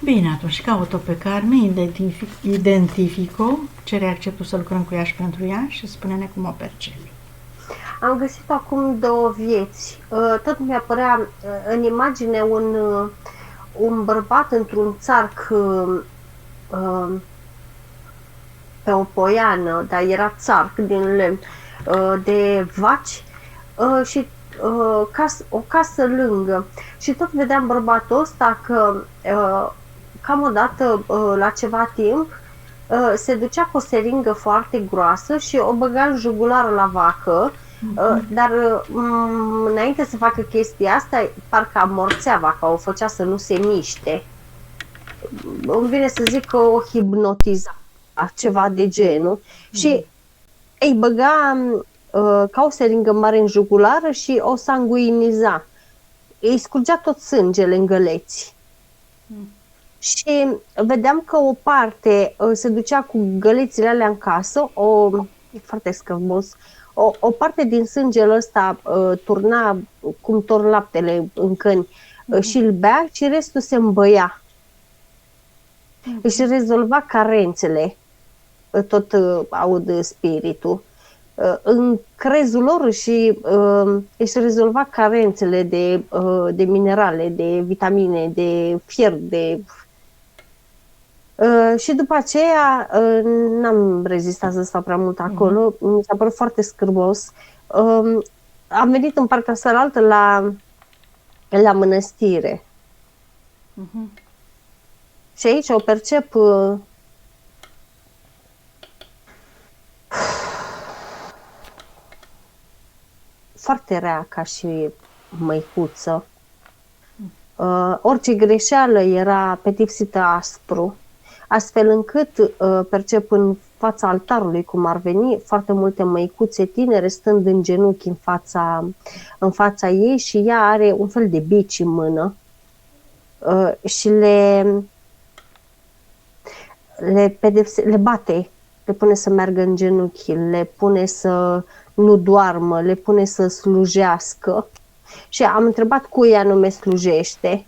Bine, atunci caut-o pe Carmen, identific-o, cere acceptul să lucrăm cu ea și pentru ea și spune-ne cum o percepi. Am găsit acum două vieți. Tot mi-apărea în imagine un bărbat într-un țarc pe o poiană, dar era țarc din lemn, de vaci și o casă lângă. Și tot vedeam bărbatul ăsta că cam odată, la ceva timp, se ducea cu o seringă foarte groasă și o băga în jugulară la vacă, dar înainte să facă chestia asta, parcă amorțea vaca, o făcea să nu se miște. Îmi vine să zic că o hipnotiza, ceva de genul. Și îi băga ca o seringă mare în jugulară și o sanguiniza. Îi scurgea tot sângele în găleți. Și vedeam că o parte se ducea cu gălețile alea în casă, e foarte scăvos, o parte din sângele ăsta turna cum torn laptele în căni și îl bea și restul se îmbăia. Își rezolva carențele, tot aud spiritul. În crezul lor și își rezolva carențele de minerale, de vitamine, de fier, și după aceea n-am rezistat să stau prea mult acolo, mi s-a părut foarte scârbos. Am venit în partea cealaltă la mănăstire. Și aici o percep foarte rea ca și măicuță. Orice greșeală era pedepsită aspru, astfel încât percep în fața altarului, cum ar veni, foarte multe măicuțe tinere stând în genunchi în fața ei și ea are un fel de bici în mână și le bate, le pune să meargă în genunchi, le pune să nu doarmă, le pune să slujească. Și am întrebat cui anume slujește.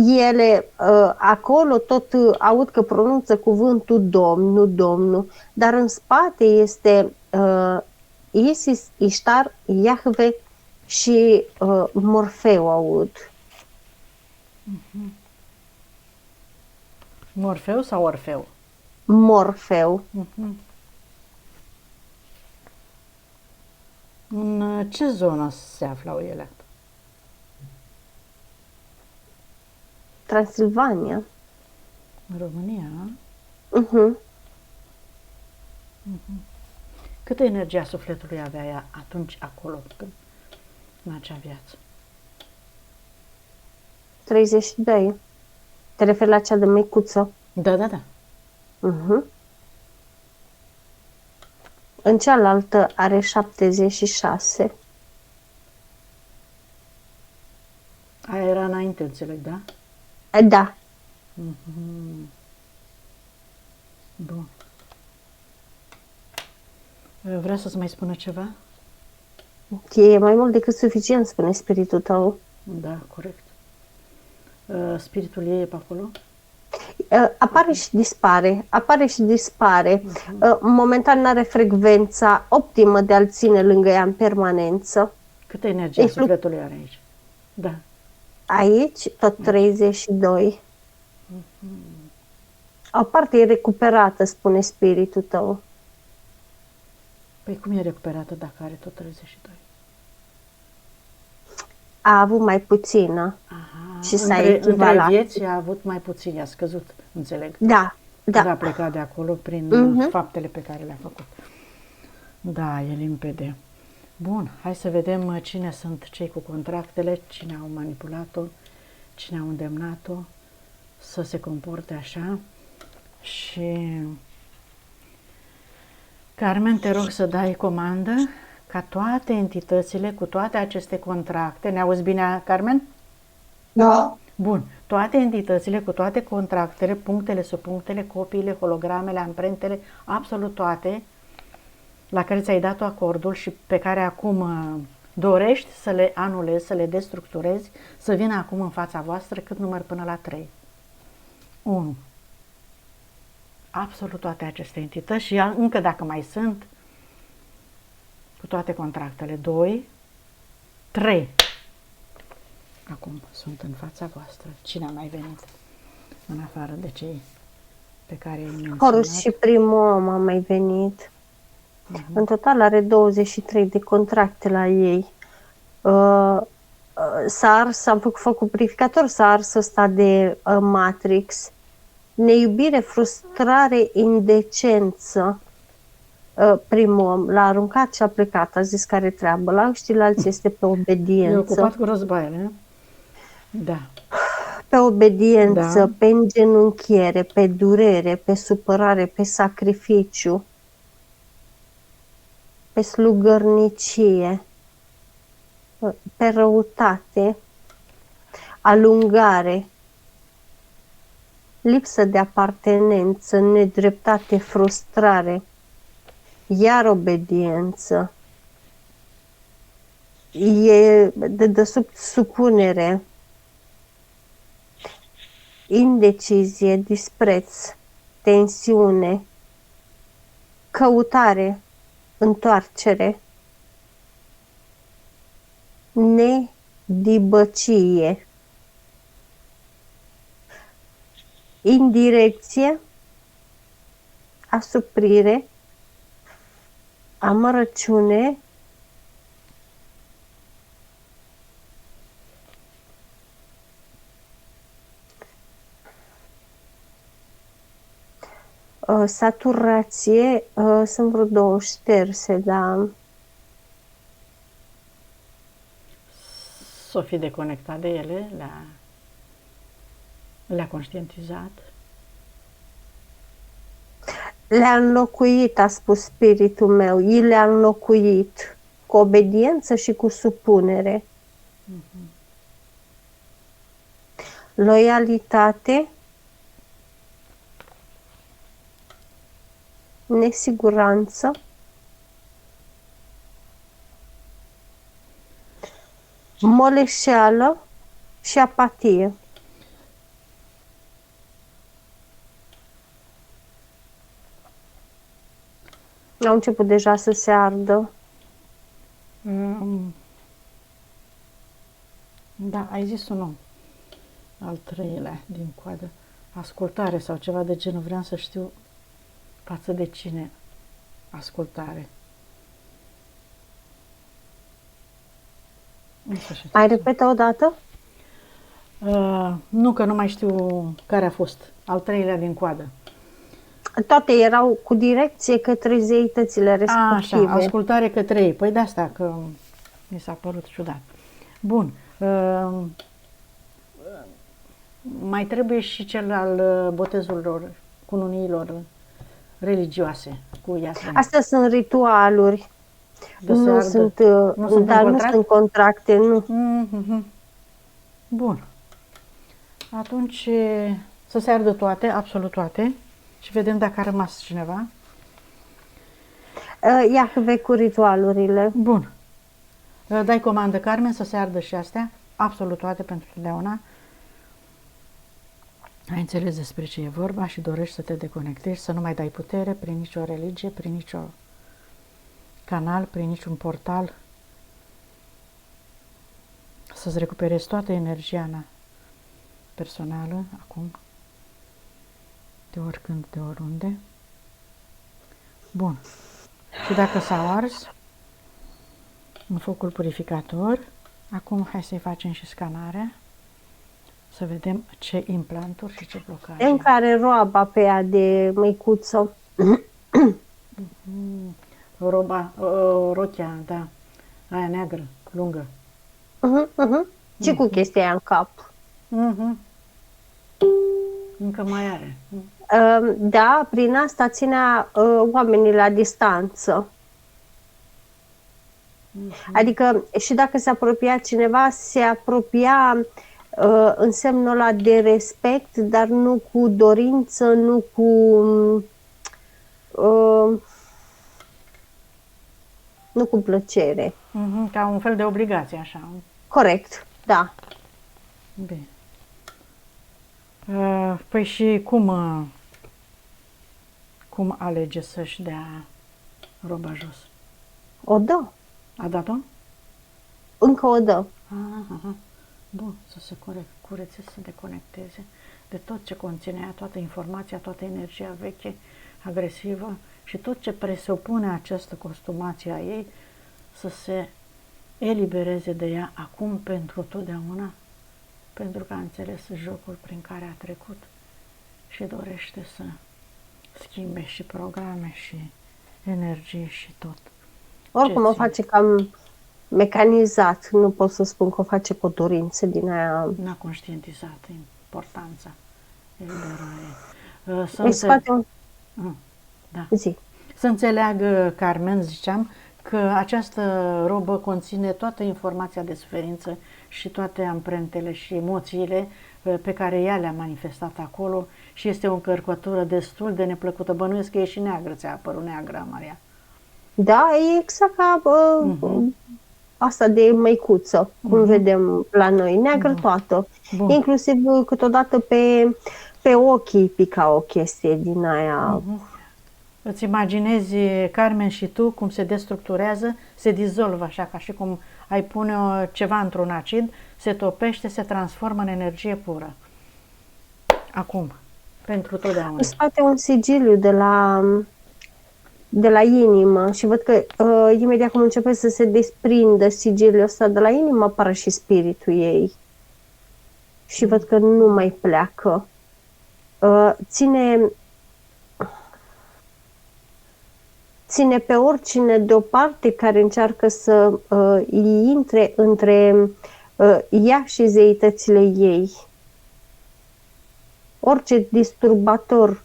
Ele acolo tot aud că pronunță cuvântul Domnul, Domnul, dar în spate este Isis, Ishtar, Iahve și Morfeu aud. Morfeu sau Orfeu? Morfeu. În ce zonă se aflau ele? Transilvania. În România? Uh-huh. Câtă energia sufletului avea ea atunci acolo, în acea viață? 32. Te referi la cea de micuță? Da. Uh-huh. În cealaltă are 76. Aia era înainte, înțeleg, da? Da. Bun. Vrea să-ți mai spună ceva? E mai mult decât suficient, spune spiritul tău. Da, corect. Spiritul ei e pe acolo? Apare și dispare. Momentan n-are frecvența optimă de a-l ține lângă ea în permanență. Câtă energie sufletului are aici? Da. Aici, tot 32. O parte e recuperată, spune spiritul tău. Păi cum e recuperată dacă are tot 32? A avut mai puțină. Aha, și s-a echivalat. Între vieți a avut mai puțin, i-a scăzut, înțeleg. Da. A plecat de acolo prin faptele pe care le-a făcut. Da, e limpede. Bun, hai să vedem cine sunt cei cu contractele, cine au manipulat-o, cine au îndemnat-o să se comporte așa. Și Carmen, te rog să dai comandă ca toate entitățile cu toate aceste contracte, ne auzi bine, Carmen? Da. Bun, toate entitățile cu toate contractele, punctele, subpunctele, copiile, hologramele, amprentele, absolut toate, la care ți-ai dat acordul și pe care acum dorești să le anulezi, să le destructurezi, să vină acum în fața voastră cât număr până la 3. 1. Absolut toate aceste entități și încă dacă mai sunt, cu toate contractele. 2, 3. Acum sunt în fața voastră. Cine a mai venit? În afară de cei pe care i-ai menționat. Horus și primul om a mai venit. În total are 23 de contracte la ei. S-a ars, am făcut purificator, s-a ars ăsta de Matrix. Neiubire, frustrare, indecență. Primul om l-a aruncat și a plecat, a zis care treabă. La ăștilalți este pe obediență. E ocupat cu războaiele. Da. Pe obediență, Da. pe îngenunchiere, pe durere, pe supărare, pe sacrificiu, pe slugărnicie, pe răutate, alungare, lipsă de apartenență, nedreptate, frustrare, iar obediență, e de sub supunere, indecizie, dispreț, tensiune, căutare, întoarcere, nedibăcie, indirecție, asuprire, amărăciune, saturație, sunt vreo 2 șterse, dar S-o fi deconectat de ele, le-a conștientizat. le-a înlocuit, a spus spiritul meu, i le-a înlocuit cu obediență și cu supunere. Loialitate, nesiguranță, moleșeală și apatie. Au început deja să se ardă. Da, ai zis un om. Al 3-lea din coadă. Ascultare sau ceva de genul. Vreau să știu față de cine ascultare. În sfârșit. Mai repetă o dată? Nu, că nu mai știu care a fost. Al 3-lea din coadă. Toate erau cu direcție către zeitățile respective. Așa, ascultare către ei. Păi de asta că mi s-a părut ciudat. Bun. Mai trebuie și cel al botezurilor, cununiilor religioase cu Iasmin. Astea sunt ritualuri. Nu sunt contracte, nu. Bun. Atunci să se ardă toate, absolut toate, și vedem dacă a rămas cineva. Iahve cu ritualurile. Bun. Dai comandă, Carmen, să se ardă și astea, absolut toate pentru totdeauna. Ai înțeles despre ce e vorba și dorești să te deconectezi, să nu mai dai putere prin nicio religie, prin nicio canal, prin niciun portal, să-ți recuperezi toată energia personală acum, de oricând, de oriunde. Bun. Și dacă s-au ars în focul purificator, acum hai să-i facem și scanarea, să vedem ce implanturi și ce blocaje. În care roaba pe ea de măicuță. Rochia, da, aia neagră, lungă. Ce cu chestia aia în cap? Încă mai are. Da, prin asta ținea oamenii la distanță. Adică și dacă se apropia cineva, se apropia în semnul ăla de respect, dar nu cu dorință, nu cu nu cu plăcere. Ca un fel de obligație, așa. Corect, da. Bine. Păi și cum alege să-și dea roba jos? O dă. A dat-o? Încă o dă. Aha. Bun, să se curețe, să se deconecteze de tot ce conținea, toată informația, toată energia veche, agresivă și tot ce presupune această costumație a ei, să se elibereze de ea acum pentru totdeauna, pentru că a înțeles jocul prin care a trecut și dorește să schimbe și programe și energie și tot. Oricum o face cam mecanizat, nu pot să spun că o face cu dorință din aia. N-a conștientizat importanța eliberării. Îi scoate un... Da. Zi. Să înțeleagă, Carmen, ziceam, că această robă conține toată informația de suferință și toate amprentele și emoțiile pe care ea le-a manifestat acolo și este o încărcătură destul de neplăcută. Bănuiesc că e și neagră, ți-a părut neagră, Maria. Da, e exact ca asta de măicuță, cum vedem la noi, neagră toată. Bun. Inclusiv câteodată pe ochii pica o chestie din aia. Îți imaginezi, Carmen, și tu cum se destructurează, se dizolvă așa, ca și cum ai pune ceva într-un acid, se topește, se transformă în energie pură. Acum, pentru totdeauna. Îți scoate un sigiliu de la inimă și văd că imediat cum începe să se desprindă sigiliul ăsta de la inimă, apare și spiritul ei. Și văd că nu mai pleacă. Ține pe oricine deoparte care încearcă să intre între ea și zeitățile ei. Orice disturbator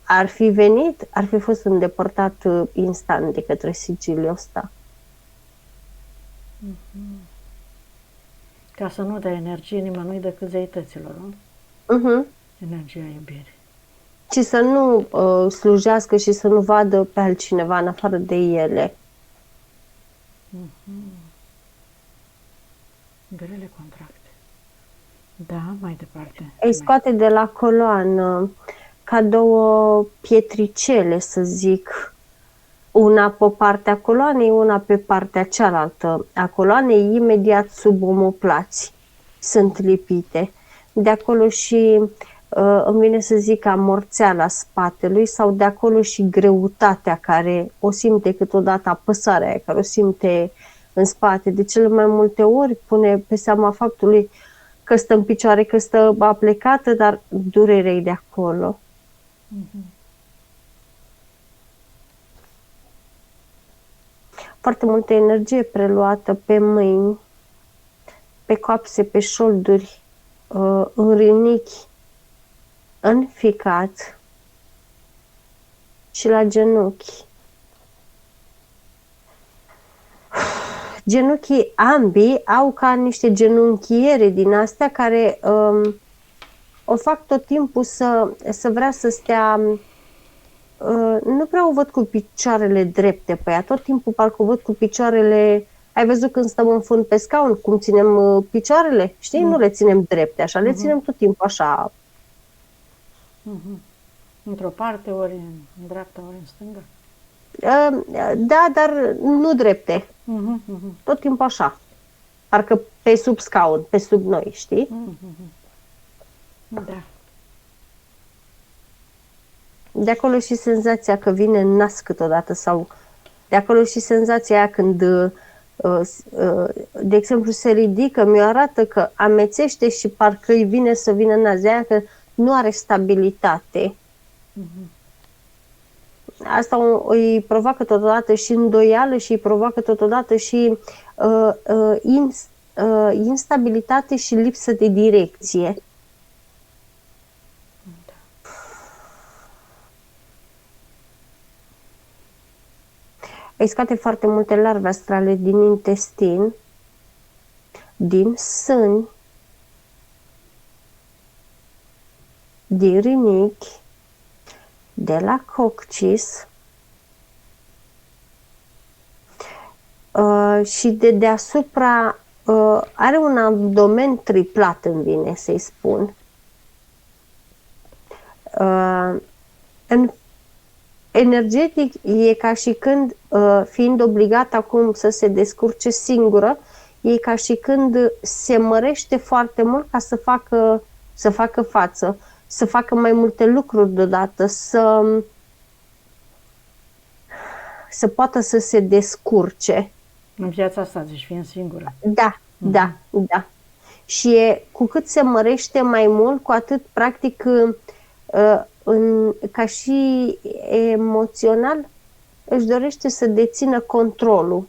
ar fi venit, ar fi fost îndepărtat instant de către sigiliul ăsta. Ca să nu dea energie nimănui decât zeităților, nu? Energia iubirii. Și să nu slujească și să nu vadă pe altcineva în afară de ele. Grele contracte. Da, mai departe. Îi scoate de la coloană ca două pietricele, să zic, una pe partea coloanei, una pe partea cealaltă a coloanei, imediat sub omoplați sunt lipite. De acolo și îmi vine să zic amorțeala spatelui sau de acolo și greutatea care o simte câteodată, apăsarea aia care o simte în spate. De cele mai multe ori pune pe seama faptului că stă în picioare, că stă aplecată, dar durerea e de acolo. Foarte multă energie preluată pe mâini, pe coapse, pe șolduri, în rinichi, în ficat și la genunchi. Genunchii ambii au ca niște genunchiere din astea care o fac tot timpul să vrea să stea. Nu prea o văd cu picioarele drepte pe ea, tot timpul parcă o văd cu picioarele. Ai văzut când stăm în fund pe scaun, cum ținem picioarele? Știi? Nu le ținem drepte așa, le ținem tot timpul așa. Într-o parte, ori în dreapta, ori în stânga. Da, dar nu drepte. Tot timpul așa. Parcă pe sub scaun, pe sub noi, știi? Da. De acolo și senzația că vine în nas câteodată sau de acolo și senzația aia când, de exemplu, se ridică, mi-o arată că amețește și parcă îi vine să vină în nas, de aia că nu are stabilitate. Asta îi provoacă totodată și îndoială și îi provoacă totodată și instabilitate și lipsă de direcție. Îi scoate foarte multe larve astrale din intestin, din sâni, din rinichi, de la coccis și de deasupra are un abdomen triplat, îmi vine să-i spun. În energetic e ca și când, fiind obligat acum să se descurce singură, e ca și când se mărește foarte mult ca să facă față, să facă mai multe lucruri deodată, să poată să se descurce. În viața asta, zici, fiind singură. Da, da, da. Și cu cât se mărește mai mult, cu atât, practic, ca și emoțional, își dorește să dețină controlul.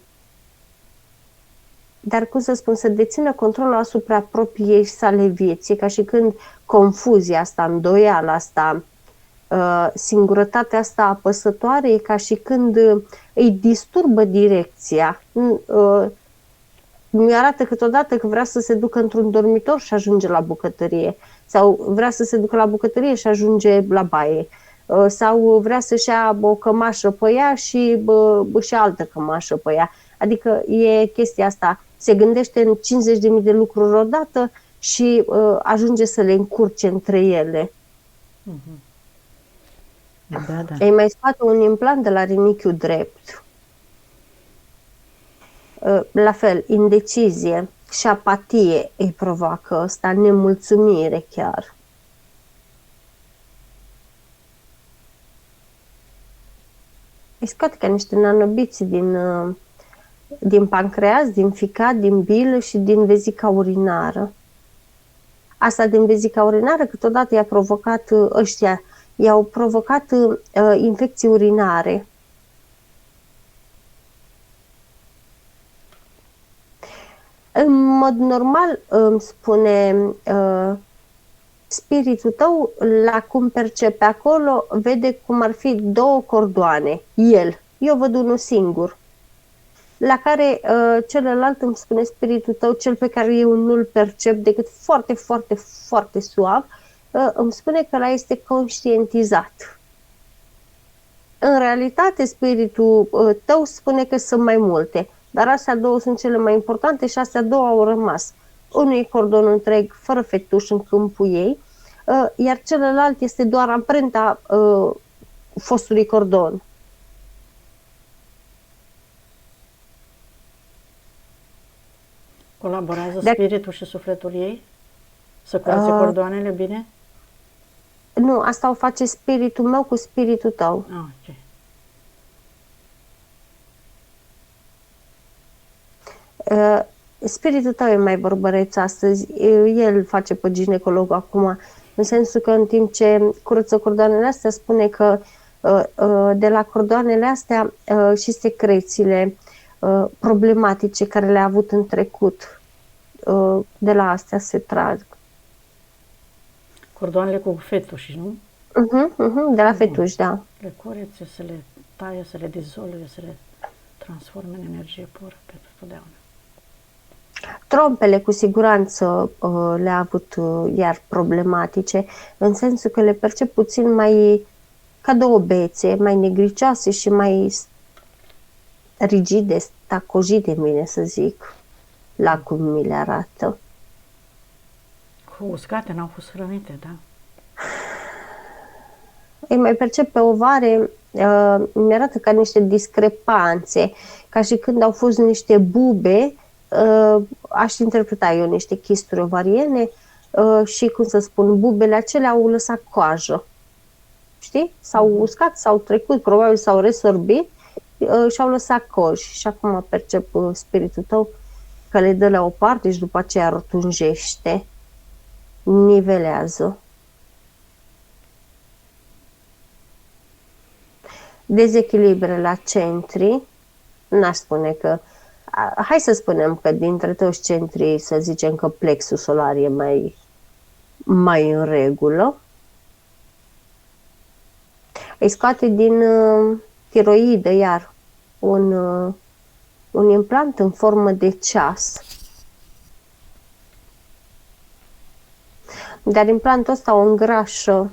Dar, cum să spun, să dețină controlul asupra propriei sale vieți, ca și când confuzia asta, îndoiala asta, singurătatea asta apăsătoare, e ca și când îi disturbă direcția. Mi arată câteodată că vrea să se ducă într-un dormitor și ajunge la bucătărie, sau vrea să se ducă la bucătărie și ajunge la baie, sau vrea să-și ia o cămașă pe ea și își ia altă cămașă pe ea. Adică e chestia asta, se gândește în 50.000 de lucruri odată și ajunge să le încurce între ele. Da, da. Îi mai scoate un implant de la rinichiul drept. La fel, indecizie și apatie îi provoacă asta, nemulțumire chiar. Îi scoate ca niște nanobiți din pancreas, din ficat, din bilă și din vezica urinară. Asta din vezica urinară câteodată i-au provocat infecții urinare. În mod normal, îmi spune spiritul tău, la cum percepe acolo, vede cum ar fi 2 cordoane. Eu văd unul singur. La care celălalt, îmi spune spiritul tău, cel pe care eu nu-l percep decât foarte, foarte, foarte suav, îmi spune că ăla este conștientizat. În realitate, spiritul tău spune că sunt mai multe, dar astea 2 sunt cele mai importante și astea 2 au rămas. Unul e cordon întreg, fără fetuș în câmpul ei, iar celălalt este doar amprenta fostului cordon. Colaborează spiritul și sufletul ei? Să curățe cordoanele bine? Nu, asta o face spiritul meu cu spiritul tău. Ok. Spiritul tău e mai vorbăreț astăzi. El face pe ginecolog acum, în sensul că în timp ce curăță cordoanele astea, spune că de la cordoanele astea și secrețiile problematice care le-a avut în trecut, de la astea se trag. Cordoanele cu fetuși, nu? De la fetuși, da. Le curețe, să le taie, să le dizolve, să le transforme în energie pură pentru totdeauna. Trompele cu siguranță le-a avut iar problematice, în sensul că le percep puțin mai ca 2 bețe, mai negricioase și mai rigide, stacojite, bine să zic, la cum mi le arată. Cu uscate, n-au fost hrănite, da? Îi mai percep pe ovare, mi arată ca niște discrepanțe, ca și când au fost niște bube, aș interpreta eu niște chisturi ovariene și, cum să spun, bubele acelea au lăsat coajă. Știi? S-au uscat, s-au trecut, probabil s-au resorbit și au lăsat coji. Și acum percep spiritul tău că le dă la o parte și după aceea rotunjește, nivelează. Dezechilibre la centri, n-aș spune că, hai să spunem că dintre toți centrii, să zicem că plexul solar e mai în regulă. Îi scoate din tiroidă iar un implant în formă de ceas. Dar implantul ăsta o îngrașă.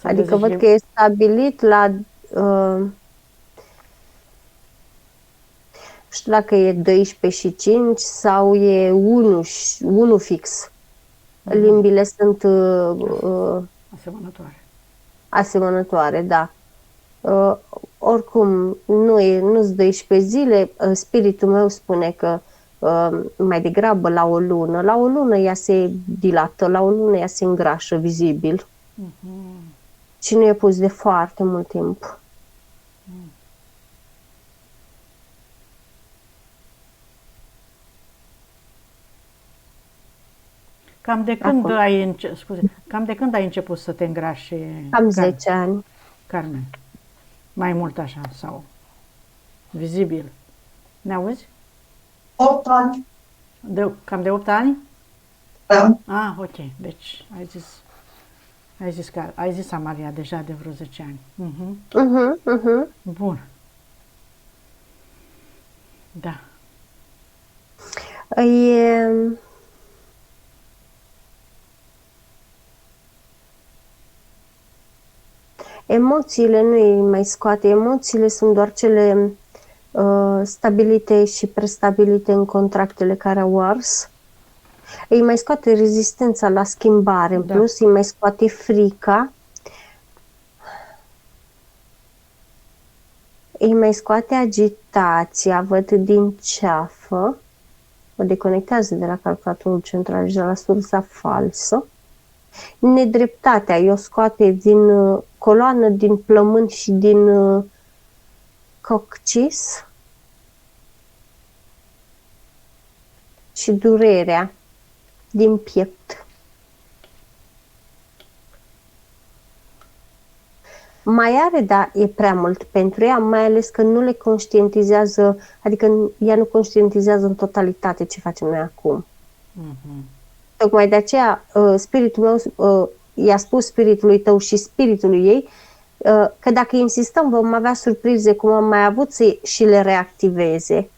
Adică văd că e stabilit la știu dacă e 12 și 5 sau e 1 fix. Limbile sunt Asemănătoare. asemănătoare, da. Oricum, nu-s 12 zile, spiritul meu spune că mai degrabă la o lună. La o lună ea se dilată, la o lună ea se îngrașă vizibil. Și nu e pus de foarte mult timp. Cam de când ai început să te îngrași? Cam 10 ani. Carmen. Mai mult așa sau vizibil. Ne auzi? 8 ani. Cam de 8 ani? Da. Ah, ok. Deci ai zis Amalia deja de vreo 10 ani. Bun. Da. Emoțiile nu îi mai scoate. Emoțiile sunt doar cele stabilite și prestabilite în contractele care au ars. Îi mai scoate rezistența la schimbare, în plus îi mai scoate frica, îi mai scoate agitația, văd din ceafă, o deconectează de la calculatorul central și de la sursa falsă. Nedreptatea o scoate din coloană, din plămân și din coccis. Și durerea din piept. Mai are, dar e prea mult pentru ea, mai ales că nu le conștientizează, adică ea nu conștientizează în totalitate ce facem noi acum. Tocmai de aceea spiritul meu i-a spus spiritului tău și spiritului ei că dacă insistăm vom avea surprize cum am mai avut și le reactiveze.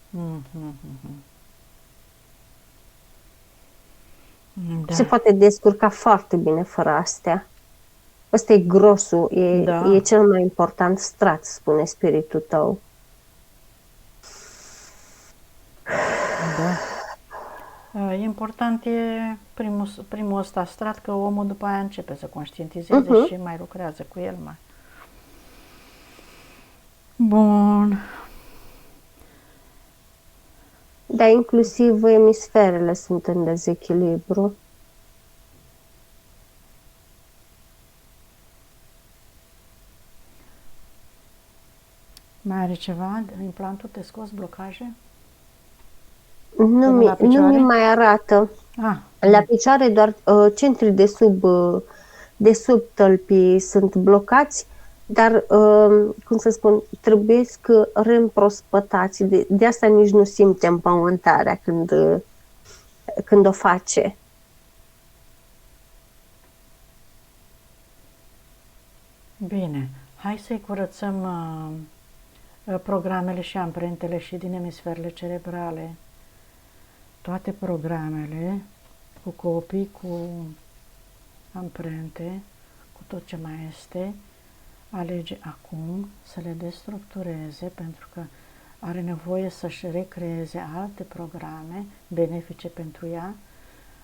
Da. Se poate descurca foarte bine fără astea. Ăsta e grosul, e cel mai important strat, spune spiritul tău. Da. Important e primul ăsta strat, că omul după aia începe să conștientizeze și mai lucrează cu el mai. Bun. Dar inclusiv emisferele sunt în dezechilibru. Mai are ceva? Implantul te scos blocaje? Nu mi mai arată. La picioare doar centrii de sub tălpii sunt blocați, dar, cum să spun, trebuiesc reîmprospătați. De asta nici nu simte împământarea când o face. Bine, hai să-i curățăm programele și amprentele și din emisferele cerebrale. Toate programele cu copii, cu amprente, cu tot ce mai este, alege acum să le destructureze, pentru că are nevoie să-și recreeze alte programe benefice pentru ea,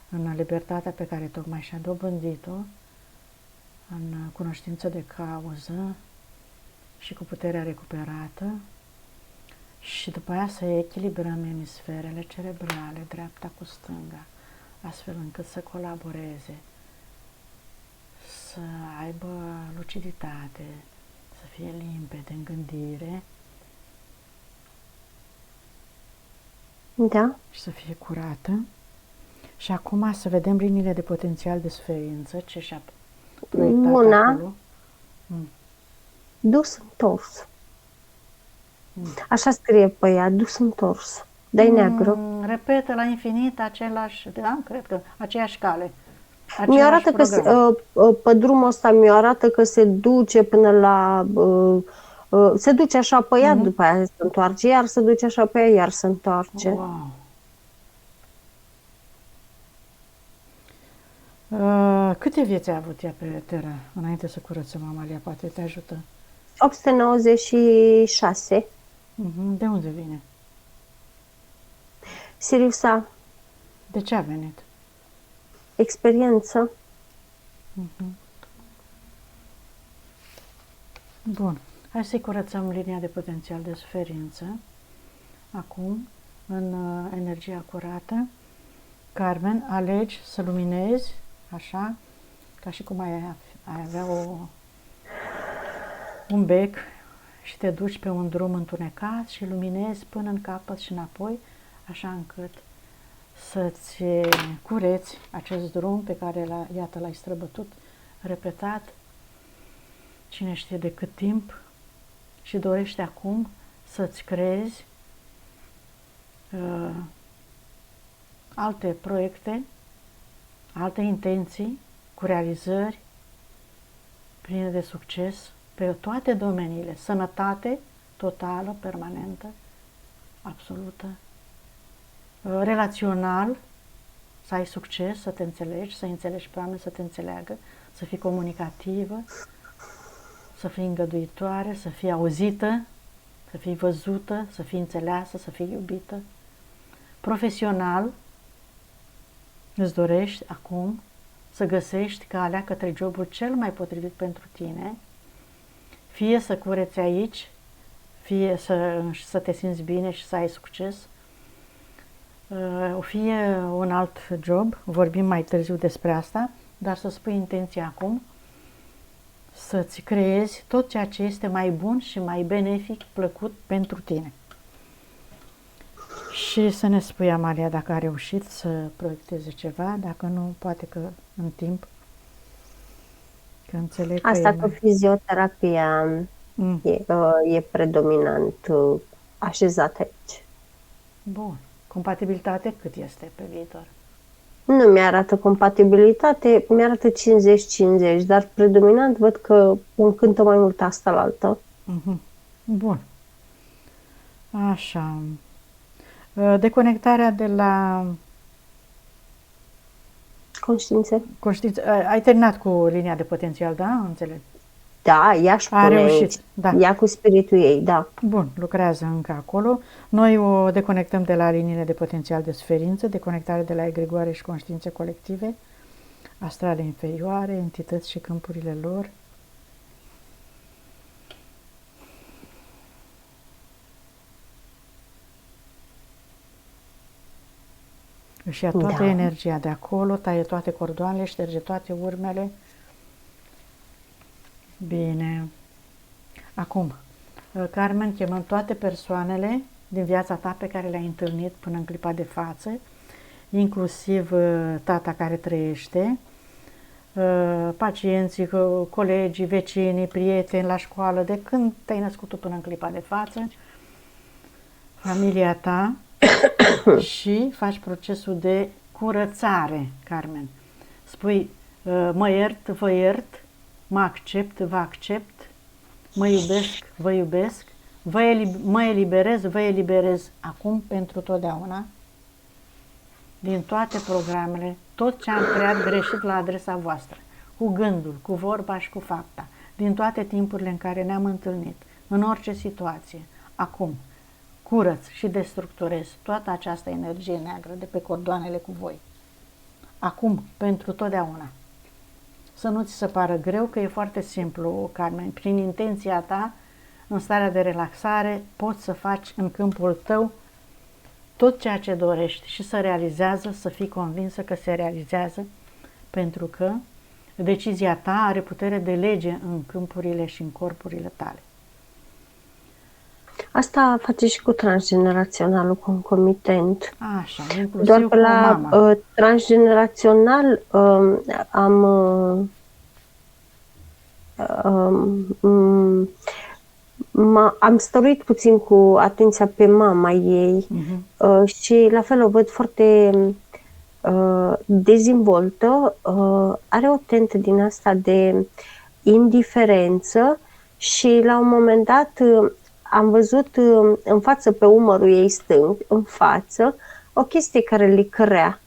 în libertatea pe care tocmai și-a dobândit-o, în cunoștință de cauză și cu puterea recuperată, și după aia să echilibrăm emisferele cerebrale, dreapta cu stânga, astfel încât să colaboreze, să aibă luciditate, să fie limpede în gândire, da, și să fie curată. Și acum să vedem liniile de potențial de sferință, ce și-a proiectat acolo. Dus întors. Așa scrie pe ea, dus întors. Dai neagru. Repetă la infinit același, da, cred că aceeași cale. Mi arată că pe drumul ăsta mi arată că se duce până la se duce așa pe ea, după aia se întoarce, iar se duce așa pe ea, iar se întoarce. Wow. Câte vieți a avut ea pe Terra înainte să curățăm, Amalia? Poate te ajută. 896. De unde vine? Siriusa, De ce a venit? experiență. Bun. Hai să-i curățăm linia de potențial de suferință. Acum, în energia curată, Carmen, alegi să luminezi, așa, ca și cum ai avea un bec și te duci pe un drum întunecat și luminezi până în capăt și înapoi, așa încât să-ți cureți acest drum pe care, iată, l-ai străbătut, repetat, cine știe de cât timp, și dorești acum să-ți creezi alte proiecte, alte intenții, cu realizări pline de succes pe toate domeniile, sănătate totală, permanentă, absolută, relațional, să ai succes, să te înțelegi, să înțelegi pe oameni, să te înțeleagă, să fii comunicativă, să fii îngăduitoare, să fii auzită, să fii văzută, să fii înțeleasă, să fii iubită. Profesional, îți dorești acum să găsești calea către jobul cel mai potrivit pentru tine, fie să cureți aici, fie să te simți bine și să ai succes, fie un alt job, vorbim mai târziu despre asta, dar să spui intenția acum, să-ți creezi tot ceea ce este mai bun și mai benefic, plăcut pentru tine. Și să ne spui, Amalia, dacă a reușit să proiecteze ceva, dacă nu, poate că în timp, că înțeleg Asta că cu fizioterapia e predominant așezat aici. Bun. Compatibilitate cât este pe viitor? Nu mi-arată compatibilitate, mi-arată 50-50, dar predominant văd că îmi cântă mai mult asta la altă. Bun. Așa. Deconectarea de la Conștiințe? conștiință. Ai terminat cu linia de potențial, da? Înțeleg. Da, ea își A pune reușit, aici. da. Ea cu spiritul ei, da. Bun, lucrează încă acolo. Noi o deconectăm de la liniile de potențial de suferință, deconectare de la egregoare și conștiințe colective, astrale inferioare, entități și câmpurile lor. Își ia toată energia de acolo, taie toate cordoanele, șterge toate urmele. Bine. Acum, Carmen, chemăm toate persoanele din viața ta pe care le-ai întâlnit până în clipa de față, inclusiv tata care trăiește, pacienții, colegii, vecinii, prieteni la școală, de când te-ai născut tu până în clipa de față, familia ta și faci procesul de curățare, Carmen. Spui, mă iert, vă iert, mă accept, vă accept, mă iubesc, vă iubesc, mă eliberez, vă eliberez acum pentru totdeauna din toate programele, tot ce am creat greșit la adresa voastră, cu gândul, cu vorba și cu fapta, din toate timpurile în care ne-am întâlnit, în orice situație, acum, curăț și destructurez toată această energie neagră de pe cordoanele cu voi. Acum, pentru totdeauna. Să nu ți se pară greu, că e foarte simplu, Carmen. Prin intenția ta, în starea de relaxare, poți să faci în câmpul tău tot ceea ce dorești și să realizează, să fii convinsă că se realizează, pentru că decizia ta are putere de lege în câmpurile și în corpurile tale. Asta face și cu transgeneraționalul concomitent. Așa, inclusiv doar cu că la mama. transgenerațional am stăruit puțin cu atenția pe mama ei și la fel o văd foarte dezvoltă, are o tentă din asta de indiferență și la un moment dat am văzut în față pe umărul ei stâng, în față, o chestie care licărea.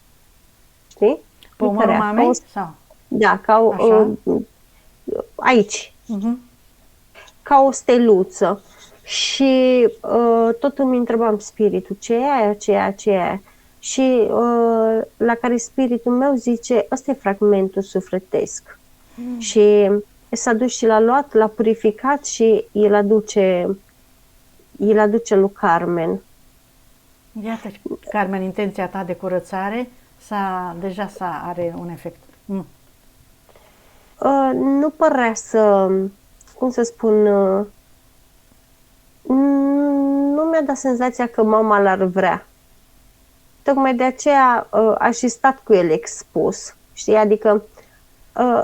Știi? Pe umărul mamei? Sau? Da, aici. Ca o steluță. Și tot îmi întrebam spiritul, ce e aia, ce e aia, ce e aia? și la care spiritul meu zice, ăsta e fragmentul sufletesc. Și s-a dus și l-a luat, l-a purificat și îl aduce lui Carmen. Iată, Carmen, intenția ta de curățare deja are un efect. Nu părea să, cum să spun, nu mi-a dat senzația că mama l-ar vrea. Tocmai de aceea a și stat cu el expus. Știi? Adică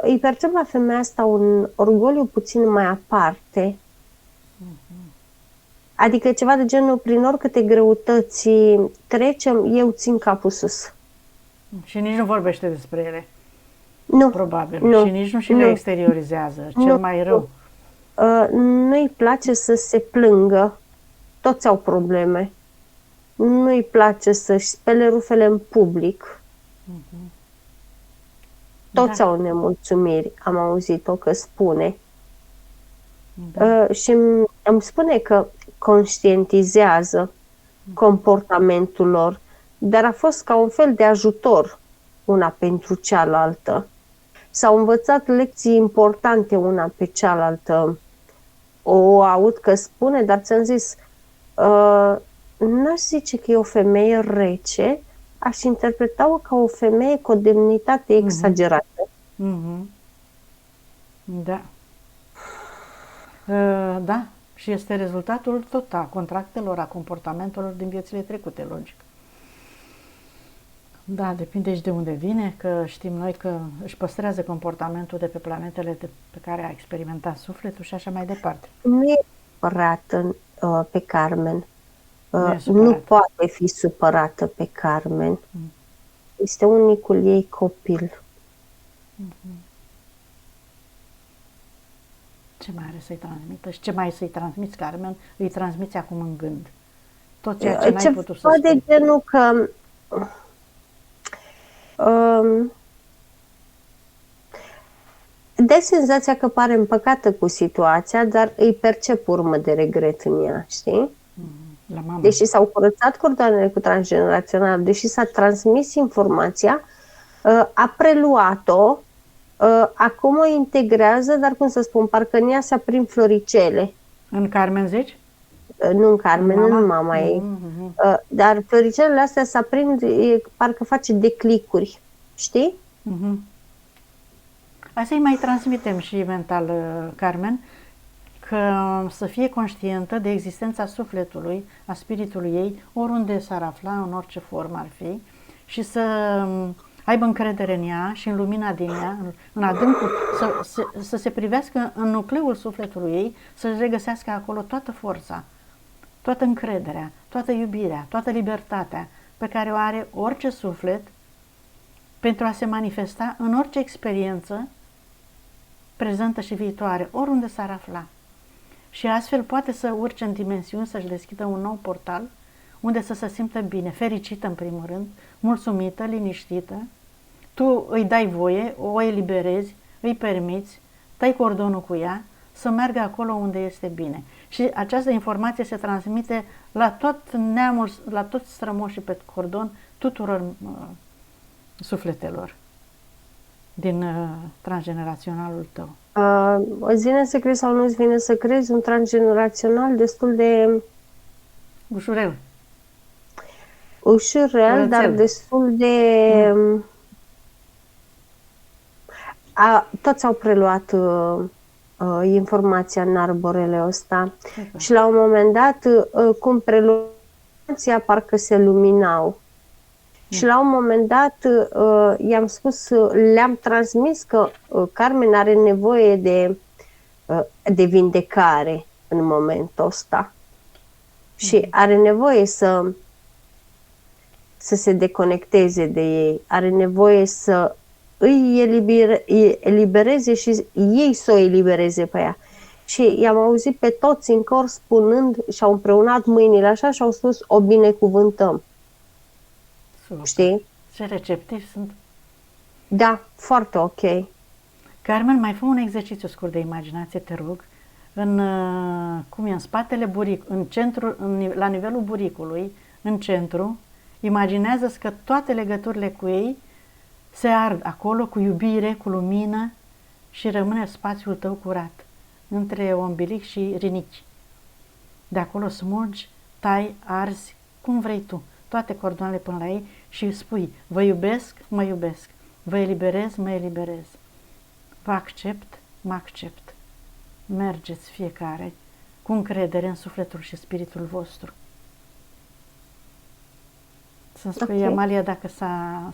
îi percep la femeia asta un orgoliu puțin mai aparte. Adică ceva de genul, prin oricâte greutăți trecem, eu țin capul sus. Și nici nu vorbește despre ele. Nu. Probabil. Nu. Și nici nu le exteriorizează. Cel mai rău. Nu-i place să se plângă. Toți au probleme. Nu-i place să-și spele rufele în public. Toți au nemulțumiri. Am auzit-o că spune. Și îmi spune că conștientizează comportamentul lor, dar a fost ca un fel de ajutor una pentru cealaltă. S-au învățat lecții importante una pe cealaltă. O aud că spune, dar ți-am zis, n-aș zice că e o femeie rece, aș interpreta-o ca o femeie cu o demnitate exagerată. Da. Da, și este rezultatul tot a contractelor, a comportamentelor din viețile trecute, logic. Da, depinde și de unde vine, că știm noi că își păstrează comportamentul de pe planetele pe care a experimentat sufletul și așa mai departe. Nu e supărată pe Carmen. Nu poate fi supărată pe Carmen. Este unicul ei copil. Ce mai are să-i transmită? Și ce mai să-i transmiți, Carmen? Îi transmiți acum în gând. Tot ceea ce n-ai putut să spui. de genul că dai senzația că pare împăcată cu situația, dar îi percep urmă de regret în ea, știi? La mama. Deși s-au curățat cordoanele cu transgenerațional, deși s-a transmis informația, a preluat-o, acum o integrează, dar cum să spun, parcă în ea se aprind floricele. În Carmen zici? Nu în Carmen, în mama ei. Dar floricelele astea se aprind, parcă face declicuri, știi? Hai să-i mai transmitem și mental, Carmen, că să fie conștientă de existența sufletului, a spiritului ei, oriunde s-ar afla, în orice formă ar fi, și să aibă încredere în ea și în lumina din ea, în adâncul, să se privească în nucleul sufletului ei, să-și regăsească acolo toată forța, toată încrederea, toată iubirea, toată libertatea pe care o are orice suflet pentru a se manifesta în orice experiență prezentă și viitoare, oriunde s-ar afla. Și astfel poate să urce în dimensiuni, să-și deschidă un nou portal, unde să se simtă bine, fericită în primul rând, mulțumită, liniștită. Tu îi dai voie, o eliberezi, îi permiți, tai cordonul cu ea, să meargă acolo unde este bine. Și această informație se transmite la tot neamul, la toți strămoșii pe cordon, tuturor sufletelor din transgeneraționalul tău. Îți vine să crezi sau nu îți vine să crezi, un transgenerațional destul de ușurel, dar destul de toți au preluat informația în arborele ăsta. Și la un moment dat, cum preluația, parcă se luminau. Și la un moment dat i-am spus, le-am transmis că Carmen are nevoie de vindecare în momentul ăsta. Și are nevoie să se deconecteze de ei. Are nevoie să îi elibereze și ei să o elibereze pe ea. Și i-am auzit pe toți în cor spunând, și-au împreunat mâinile așa și au spus, o binecuvântăm. Super. Știi? Ce receptivi sunt. Da, foarte ok. Carmen, mai fă un exercițiu scurt de imaginație, te rog. Cum e, în spatele buric, în centru, la nivelul buricului, în centru, Imaginează-ți că toate legăturile cu ei se ard acolo cu iubire, cu lumină și rămâne spațiul tău curat, între ombilic și rinichi. De acolo smulgi, tai, arzi, cum vrei tu, toate cordoanele până la ei și spui, vă iubesc, mă iubesc, vă eliberez, mă eliberez, vă accept, mă accept. Mergeți fiecare cu încredere în sufletul și spiritul vostru. Să-mi spui, Amalia, dacă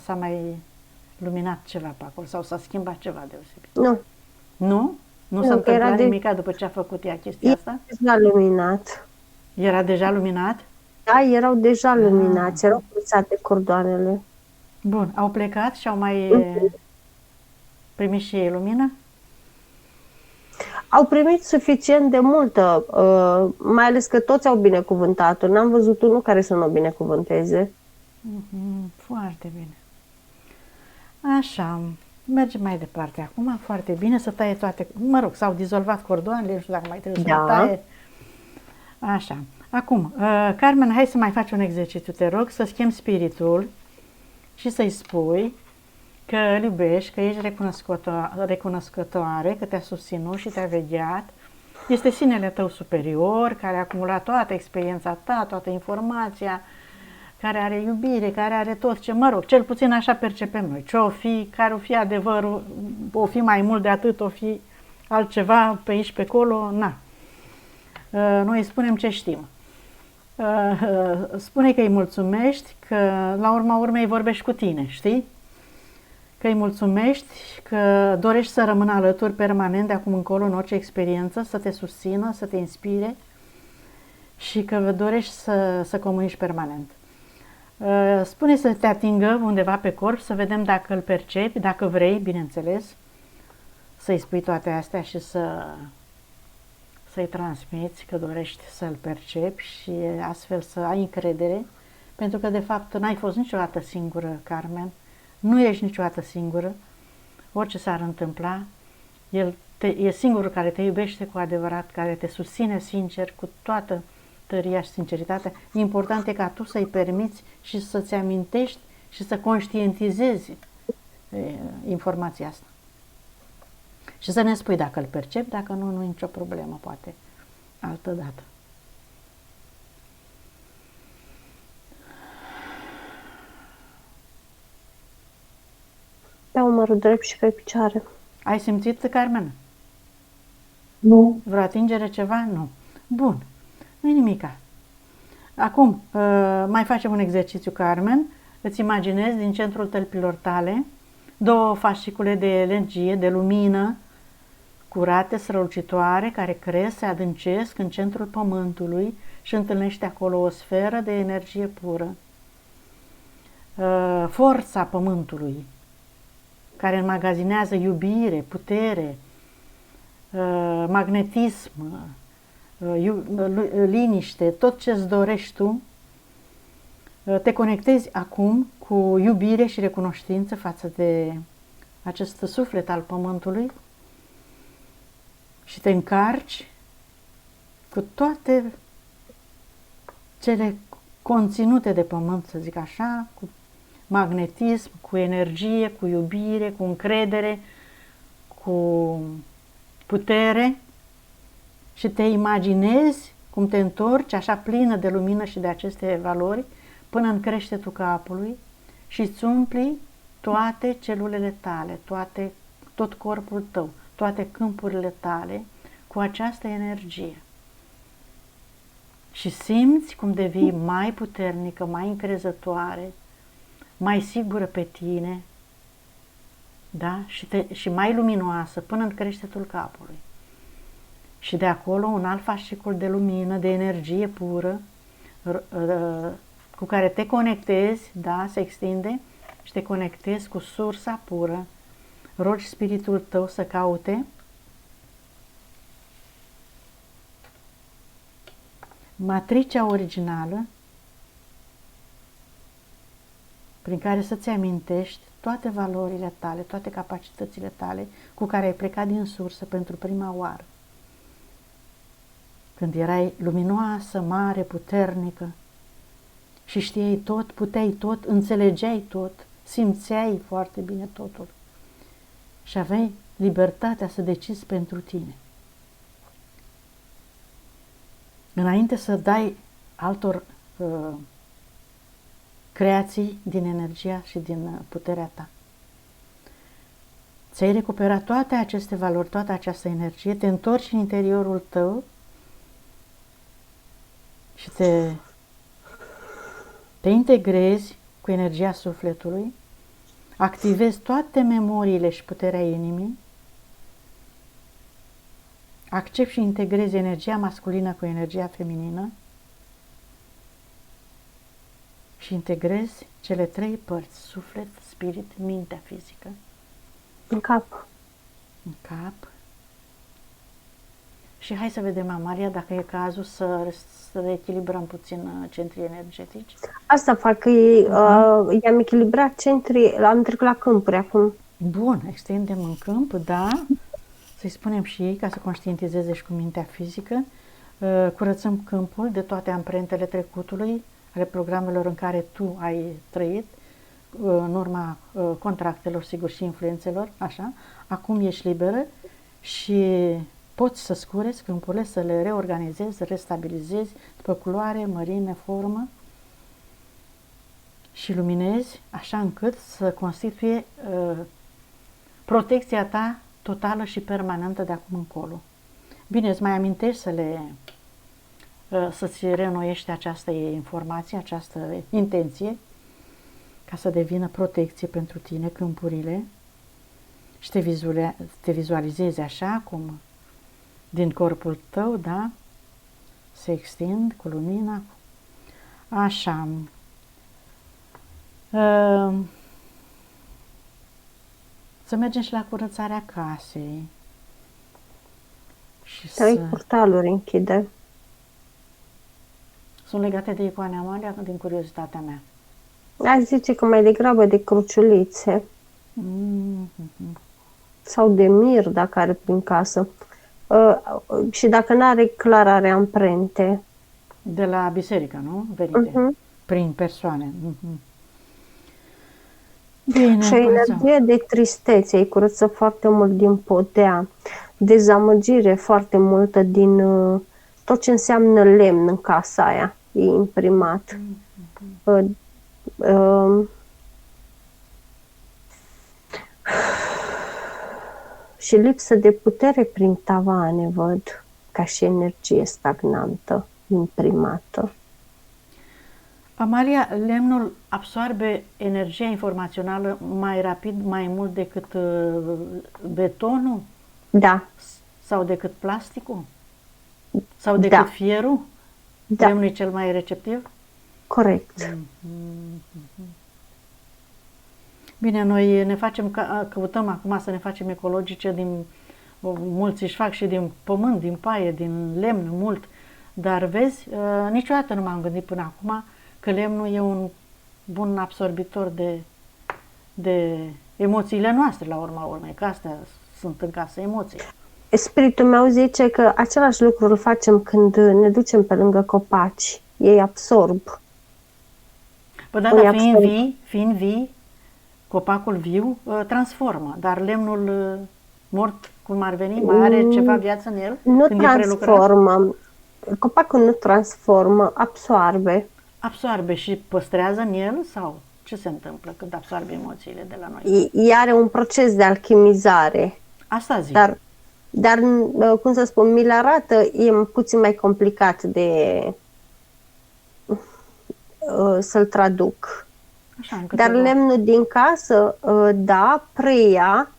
s-a mai luminat ceva pe acolo sau s-a schimbat ceva deosebit. Nu. Nu? Nu s-a întâmplat nimica după ce a făcut ea chestia asta? Era luminat. Era deja luminat? Da, erau deja luminați, erau pulsate cordoanele. Bun, au plecat și au mai primit și ei lumină? Au primit suficient de multă, mai ales că toți au binecuvântat-o. N-am văzut unul care să nu o binecuvânteze. Foarte bine. Așa, mergem mai departe acum, foarte bine, să taie toate, mă rog, s-au dizolvat cordoanele, nu știu dacă mai trebuie să taie. Așa, acum, Carmen, hai să mai faci un exercițiu, te rog, să schimbi spiritul și să-i spui că îl iubești, că ești recunoscătoare, că te-a susținut și te-a vegheat. Este sinele tău superior, care a acumulat toată experiența ta, toată informația, care are iubire, care are tot ce, mă rog, cel puțin așa percepem noi. Ce o fi, care o fi adevărul, o fi mai mult de atât, o fi altceva pe aici, pe acolo, na. Noi îi spunem ce știm. Spune că îi mulțumești, că la urma urmei vorbești cu tine, știi? Că îi mulțumești, că dorești să rămână alături permanent de acum încolo în orice experiență, să te susțină, să te inspire și că dorești să comunici permanent. Spune să te atingă undeva pe corp, să vedem dacă îl percepi, dacă vrei, bineînțeles, să-i spui toate astea și să-i transmiți că dorești să-l percepi și astfel să ai încredere, pentru că de fapt n-ai fost niciodată singură, Carmen, nu ești niciodată singură, orice s-ar întâmpla, el e singurul care te iubește cu adevărat, care te susține sincer, cu toată tăria și sinceritatea. Important e ca tu să-i permiți și să-ți amintești și să conștientizezi informația asta. Și să ne spui dacă îl percepi, dacă nu, nu e nicio problemă, poate altă dată. Pe umărul drept și pe picioare. Ai simțit, Carmen? Nu. Vreo atingere, ceva? Nu. Bun. Nu-i nimica. Acum, mai facem un exercițiu, Carmen. Îți imaginezi din centrul tălpilor tale 2 fascicule de energie, de lumină, curate, strălucitoare, care cresc, se adâncesc în centrul pământului și întâlnește acolo o sferă de energie pură. Forța pământului, care înmagazinează iubire, putere, magnetism, liniște, tot ce-ți dorești tu, te conectezi acum cu iubire și recunoștință față de acest suflet al pământului și te încarci cu toate cele conținute de pământ, să zic așa, cu magnetism, cu energie, cu iubire, cu încredere, cu putere și te imaginezi cum te întorci așa plină de lumină și de aceste valori până în creștetul capului și îți umpli toate celulele tale, tot corpul tău, toate câmpurile tale cu această energie. Și simți cum devii mai puternică, mai încrezătoare, mai sigură pe tine, da? Și mai luminoasă până în creștetul capului. Și de acolo un alt fascicul de lumină, de energie pură, cu care te conectezi, da, se extinde și te conectezi cu sursa pură. Rogi spiritul tău să caute matricea originală prin care să-ți amintești toate valorile tale, toate capacitățile tale cu care ai plecat din sursă pentru prima oară. Când erai luminoasă, mare, puternică și știai tot, puteai tot, înțelegeai tot, simțeai foarte bine totul și aveai libertatea să decizi pentru tine. Înainte să dai altor creații din energia și din puterea ta. Ți-ai recuperat toate aceste valori, toată această energie, te întorci în interiorul tău și te integrezi cu energia sufletului, activezi toate memoriile și puterea inimii, accepti și integrezi energia masculină cu energia feminină și integrezi cele trei părți, suflet, spirit, mintea fizică. În cap. În cap. Și hai să vedem, Amalia, dacă e cazul să reechilibrăm puțin centrii energetici. Asta fac, că i-am echilibrat centrii, am trecut la câmpuri acum. Bun, extindem în câmp, da. Să-i spunem și ei, ca să conștientizeze și cu mintea fizică. Curățăm câmpul de toate amprentele trecutului, ale programelor în care tu ai trăit, în urma contractelor, sigur, și influențelor, așa. Acum ești liberă și poți să scureți câmpurile, să le reorganizezi, restabilizezi după culoare, mărime, formă și luminezi așa încât să constituie protecția ta totală și permanentă de acum încolo. Bine, îți mai amintești să-ți reînnoiești această informație, această intenție, ca să devină protecție pentru tine, câmpurile, și te vizualizezi așa cum din corpul tău, da, se extind cu lumina, așa. Să mergem și la curățarea casei. Și Trei portaluri închide. Sunt legate de icoane, Amalia, din curiozitatea mea. Aș zice că mai degrabă de cruciulițe. Sau de mir, dacă are prin casă. Și dacă nu are, clar are amprente. De la biserică, nu? Venite. Prin persoane. Bine, și energie de tristețe, îi curăță foarte mult din podea, dezamăgire foarte multă din tot ce înseamnă lemn în casa aia, e imprimat. Și lipsă de putere prin tavane, văd, ca și energie stagnantă, imprimată. Amalia, lemnul absorbe energia informațională mai rapid, mai mult decât betonul? Da. Sau decât plasticul? Sau decât fierul? Da. Lemnul e cel mai receptiv? Corect. Bine, noi ne căutăm acum să ne facem ecologice mulți își fac și din pământ, din paie, din lemn, mult. Dar vezi, niciodată nu m-am gândit până acum că lemnul e un bun absorbitor de emoțiile noastre, la urma urmei, că astea sunt în casă emoții. Spiritul meu zice că același lucru îl facem când ne ducem pe lângă copaci. Ei absorb. Păi da, dar fiind vii, copacul viu transformă, dar lemnul mort, cum ar veni, mai are ceva viață în el? Nu transformă. Copacul nu transformă, absorbe. Absorbe și păstrează în el sau ce se întâmplă când absorbe emoțiile de la noi? Are un proces de alchimizare. Asta zic. Dar, cum să spun, mi-l arată, e puțin mai complicat de să-l traduc. Așa, dar lemnul din casă, da, preia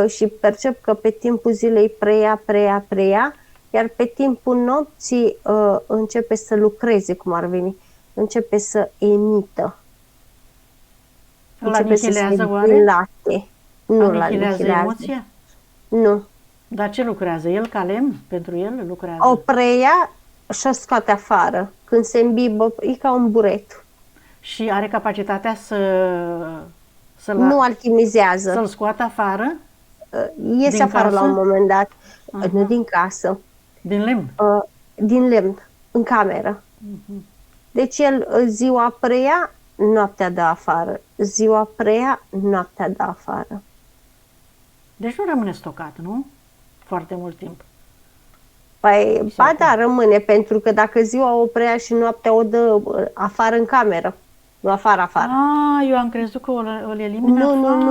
și percep că pe timpul zilei preia, iar pe timpul nopții începe să lucreze, cum ar veni. Începe să emită. Începe să se dilate. Nu anihilează emoția? Nu. Dar ce lucrează? El ca lemn? Pentru el lucrează? O preia și o scoate afară. Când se îmbibă, e ca un buret. Și are capacitatea nu alchimizează. Să-l scoată afară? Iese afară la un moment dat. Nu din casă. Din lemn? Din lemn. În cameră. Deci el ziua preia, noaptea de afară. Ziua preia, noaptea de afară. Deci nu rămâne stocat, nu? Foarte mult timp. Păi, ba da, rămâne, pentru că dacă ziua o preia și noaptea o dă afară în cameră. Nu afară. Eu am crezut că îl elimină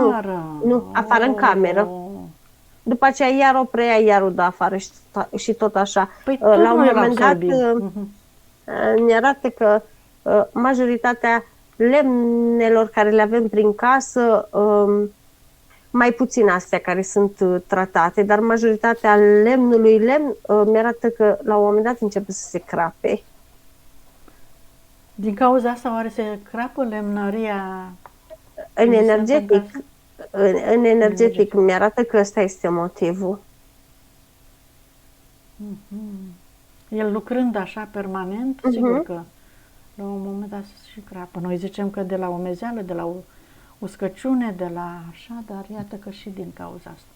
afară. Nu, afară în cameră. După aceea iar o preia, iar o dă afară și tot așa. Păi la un moment dat ne arată că majoritatea lemnelor care le avem prin casă, mai puțin astea care sunt tratate, dar majoritatea lemnului lemn mi-arată că la un moment dat începe să se crape. Din cauza asta oare se crapă lemnăria? În energetic mi-arată că ăsta este motivul. El lucrând așa permanent, sigur că la un moment dat se și crapă. Noi zicem că de la umezeală, de la uscăciune, de la așa, dar iată că și din cauza asta.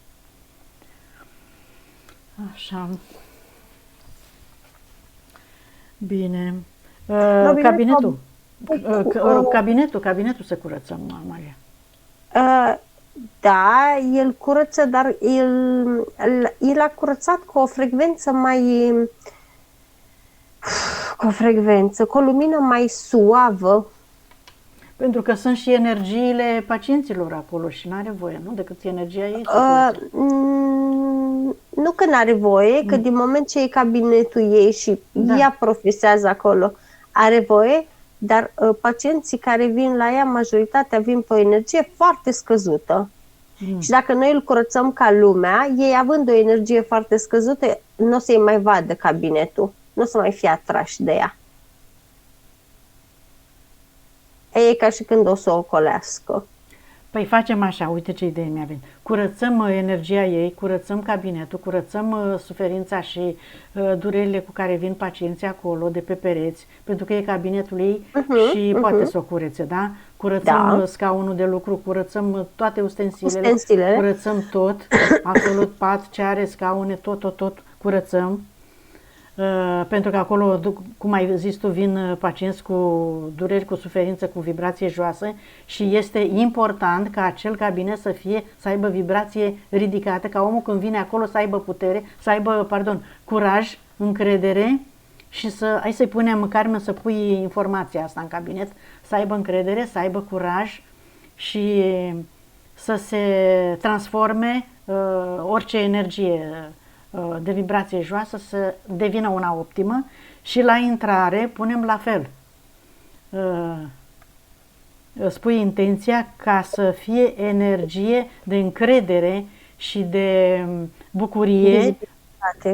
Așa. Bine. Cabinetul să curățăm, Maria. Da, el curăță, dar el a curățat cu o frecvență cu o lumină mai suavă. Pentru că sunt și energiile pacienților acolo și n-are voie, nu? Decât energia ei. Nu că n-are voie, că din moment ce e cabinetul ei și ea profesează acolo, are voie, dar pacienții care vin la ea, majoritatea vin pe o energie foarte scăzută. Și dacă noi îl curățăm ca lumea, ei având o energie foarte scăzută, nu o să-i mai vadă cabinetul, nu o să mai fie atrași de ea. E ca și când o să o ocolească. Păi facem așa, uite ce idee mi-a venit. Curățăm energia ei, curățăm cabinetul, curățăm suferința și durerile cu care vin pacienții acolo, de pe pereți, pentru că e cabinetul ei și poate să o curețe, da? Curățăm scaunul de lucru, curățăm toate ustensilele, curățăm tot, acolo pat, ce are, scaune, tot curățăm. Pentru că acolo, cum ai zis tu, vin pacienți cu dureri, cu suferință, cu vibrație joasă și este important ca acel cabinet să aibă vibrație ridicată, ca omul când vine acolo să aibă putere, să aibă, curaj, încredere și hai să-i punem, Carmen, să pui informația asta în cabinet, să aibă încredere, să aibă curaj și să se transforme orice energie de vibrație joasă să devină una optimă și la intrare punem la fel. Spui intenția ca să fie energie de încredere și de bucurie,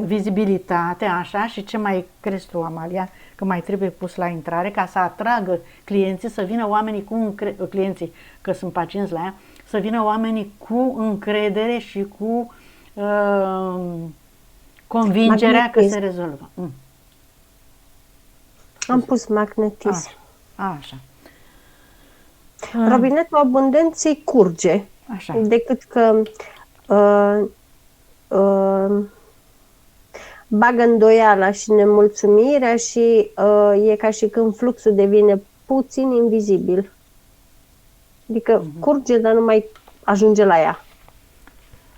vizibilitate, așa, și ce mai crezi tu, Amalia, că mai trebuie pus la intrare ca să atragă clienții, să vină oamenii clienții, că sunt pacienți la ea, să vină oamenii cu încredere și cu convingerea că se rezolvă. Am pus magnetism. Așa. Robinetul abundenței curge. Așa. Decât că bagă îndoiala și nemulțumirea și e ca și când fluxul devine puțin invizibil. Adică curge, dar nu mai ajunge la ea.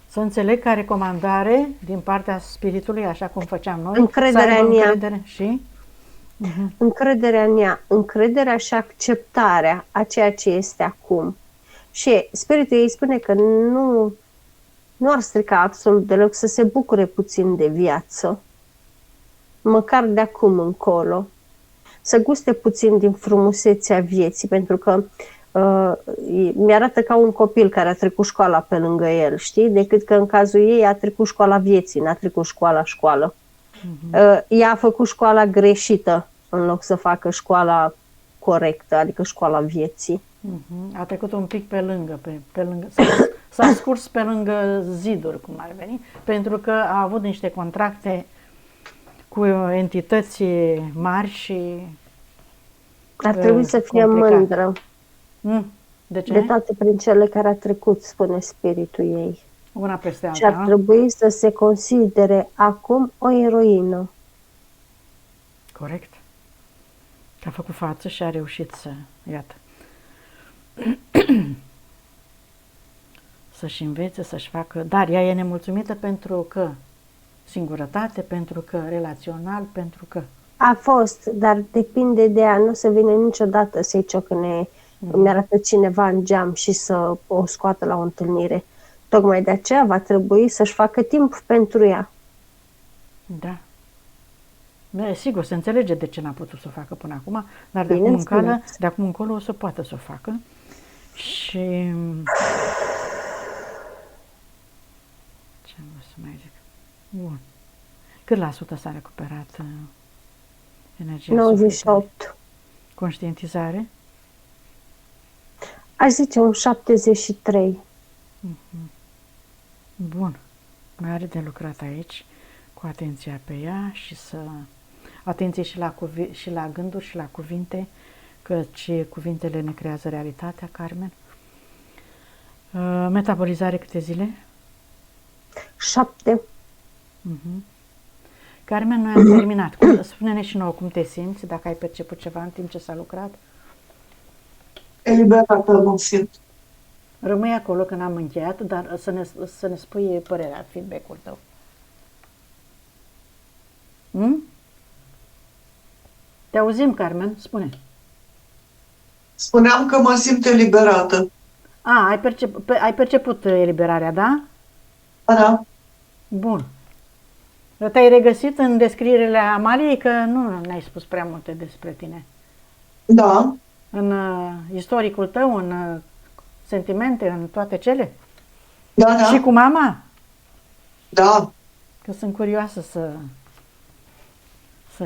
Să înțeleg ca recomandare din partea spiritului, așa cum făceam noi, încrederea în ea. Și? Încrederea în ea, încrederea și acceptarea a ceea ce este acum. Și spiritul ei spune că nu ar strica absolut deloc să se bucure puțin de viață, măcar de acum încolo, să guste puțin din frumusețea vieții, pentru că mi-arată ca un copil care a trecut școala pe lângă el, știi? Decât că în cazul ei a trecut școala vieții, n-a trecut școală. Ea a făcut școala greșită în loc să facă școala corectă, adică școala vieții. A trecut un pic pe lângă, pe lângă. S-a scurs pe lângă ziduri, cum ar veni, pentru că a avut niște contracte cu entități mari și ar trebui să fie mândră. De ce? De toate prin cele care a trecut, spune spiritul ei. Una peste alta. Și ar trebui să se considere acum o eroină. Corect. Că a făcut față și a reușit să, iată, să-și învețe, să-și facă, dar ea e nemulțumită pentru că singurătate, pentru că relațional, pentru că... A fost, dar depinde de ea. Nu o să vină niciodată să-i ciocăne, îmi arată cineva în geam și să o scoată la o întâlnire. Tocmai de aceea va trebui să-și facă timp pentru ea. Da. Sigur, se înțelege de ce n-a putut să o facă până acum, dar de acum încolo o să poată să o facă. Și... ce am să mai zic? Bun. Cât la sută s-a recuperat energia? 98. Conștientizare? Aș zice un 73. Bun. Mai are de lucrat aici, cu atenția pe ea și să... Atenție și la gânduri și la cuvinte, căci cuvintele ne creează realitatea, Carmen. Metabolizare câte zile? 7. Carmen, noi am terminat. Spune-ne și nouă cum te simți, dacă ai perceput ceva în timp ce s-a lucrat. Eliberată mă simt. Rămâi acolo că n-am încheiat, dar să ne spui părerea, feedback-ul tău. Te auzim, Carmen, spune. Spuneam că mă simt eliberată. Ai perceput eliberarea, da? Da. Bun. Te-ai regăsit în descrierile Amaliei, că nu ne-ai spus prea multe despre tine. Da. În istoricul tău, în sentimente, în toate cele? Da, da. Și cu mama? Da. Că sunt curioasă să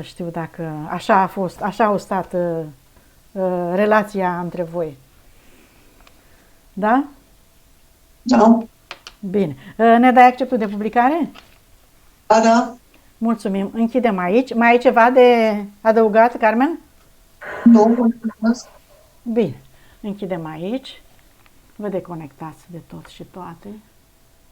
știu dacă așa a fost, așa a stat relația între voi. Da? Da. Bine. Ne dai acceptul de publicare? Da, da. Mulțumim. Închidem aici. Mai ai ceva de adăugat, Carmen? Nu, mulțumesc. Bine. Închidem aici. Vă deconectați de tot și toate.